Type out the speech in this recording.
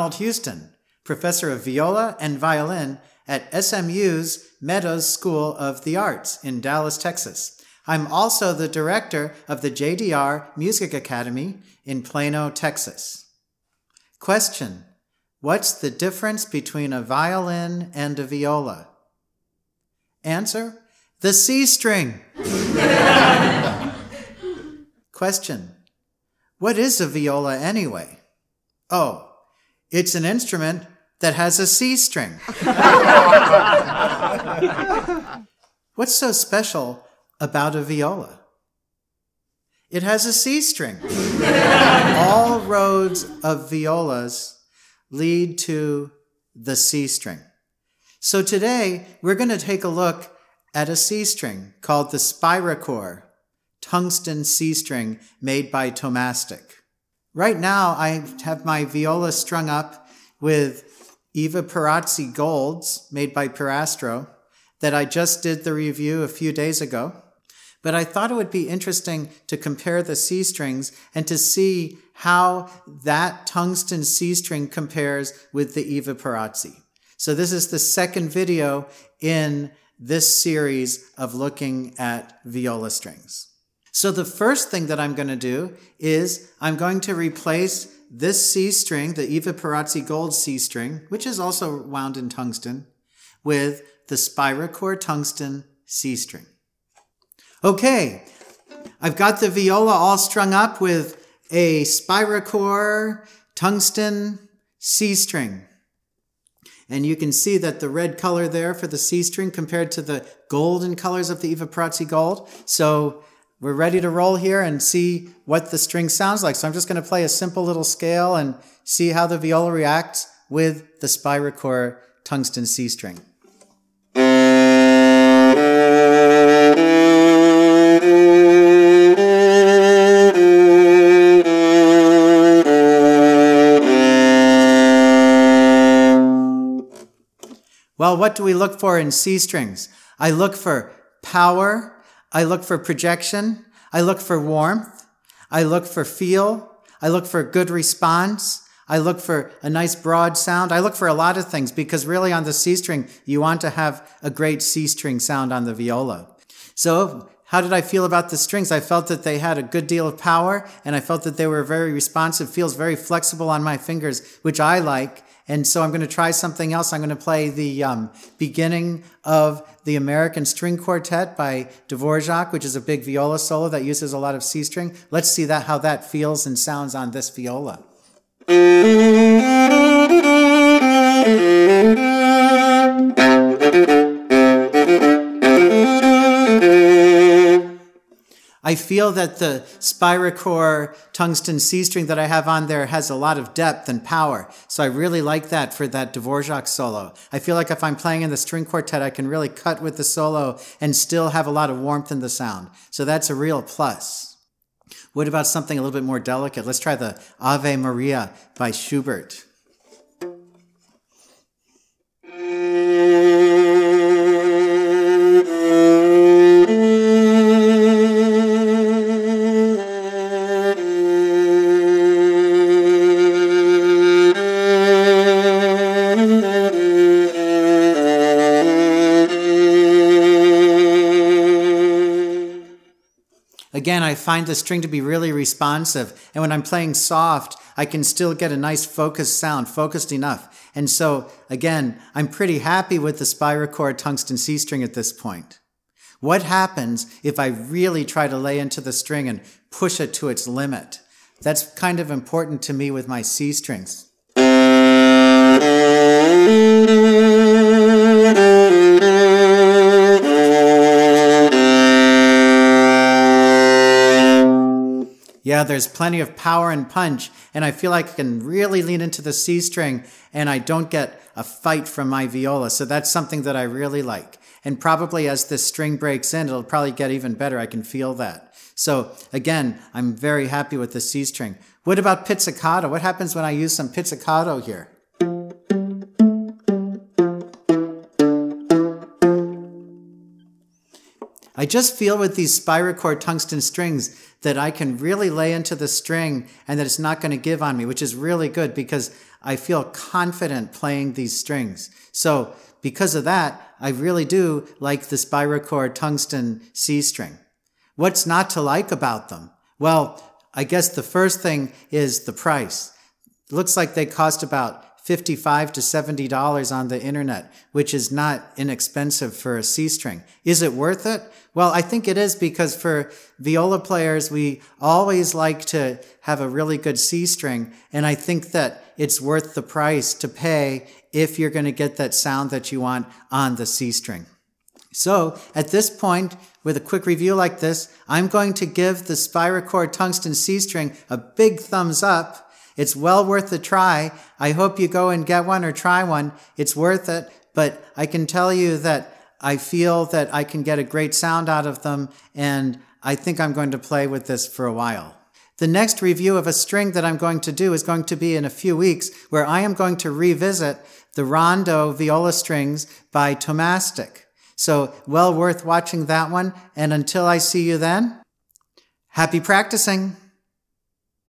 Ronald Houston, professor of viola and violin at SMU's Meadows School of the Arts in Dallas, Texas. I'm also the director of the JDR Music Academy in Plano, Texas. Question: what's the difference between a violin and a viola? Answer: the C string. Question: what is a viola anyway? Oh, it's an instrument that has a C string. What's so special about a viola? It has a C string. All roads of violas lead to the C string. So today we're going to take a look at a C string called the Spirocore Tungsten C string made by Thomastik. Right now I have my viola strung up with Ave Maria golds made by Pirastro that I just did the review a few days ago. But I thought it would be interesting to compare the C strings and to see how that tungsten C string compares with the Ave Maria. So this is the second video in this series of looking at viola strings. So the first thing that I'm going to do is I'm going to replace this C string, the Ave Maria gold C string, which is also wound in tungsten, with the Spirocore Tungsten C string. Okay, I've got the viola all strung up with a Spirocore Tungsten C string. And you can see that the red color there for the C string compared to the golden colors of the Ave Maria gold. So we're ready to roll here and see what the string sounds like. So I'm just going to play a simple little scale and see how the viola reacts with the Spirocore Tungsten C string. Well, what do we look for in C strings? I look for power, I look for projection, I look for warmth, I look for feel, I look for good response, I look for a nice broad sound. I look for a lot of things because really on the C string, you want to have a great C string sound on the viola. So how did I feel about the strings? I felt that they had a good deal of power and I felt that they were very responsive, feels very flexible on my fingers, which I like. And so I'm going to try something else. I'm going to play the beginning of the American String Quartet by Dvorak, which is a big viola solo that uses a lot of C string. Let's see how that feels and sounds on this viola. I feel that the Spirocore Tungsten C string that I have on there has a lot of depth and power. So I really like that for that Dvorak solo. I feel like if I'm playing in the string quartet, I can really cut with the solo and still have a lot of warmth in the sound. So that's a real plus. What about something a little bit more delicate? Let's try the Ave Maria by Schubert. Again, I find the string to be really responsive, and when I'm playing soft, I can still get a nice focused sound, focused enough. And so, again, I'm pretty happy with the Spirocore Tungsten C string at this point. What happens if I really try to lay into the string and push it to its limit? That's kind of important to me with my C strings. Yeah, there's plenty of power and punch, and I feel like I can really lean into the C string, and I don't get a fight from my viola, so that's something that I really like. And probably as this string breaks in, it'll probably get even better. I can feel that. So again, I'm very happy with the C string. What about pizzicato? What happens when I use some pizzicato here? I just feel with these Spirocore tungsten strings that I can really lay into the string and that it's not going to give on me, which is really good because I feel confident playing these strings. So because of that, I really do like the Spirocore tungsten C string. What's not to like about them? Well, I guess the first thing is the price. It looks like they cost about $55 to $70 on the internet, which is not inexpensive for a C string. Is it worth it? Well, I think it is because for viola players, we always like to have a really good C string, and I think that it's worth the price to pay if you're going to get that sound that you want on the C string. So at this point, with a quick review like this, I'm going to give the Spirocore Tungsten C string a big thumbs up. It's well worth a try. I hope you go and get one or try one. It's worth it, but I can tell you that I feel that I can get a great sound out of them, and I think I'm going to play with this for a while. The next review of a string that I'm going to do is going to be in a few weeks, where I am going to revisit the Rondo viola strings by Thomastik. So well worth watching that one, and until I see you then, happy practicing!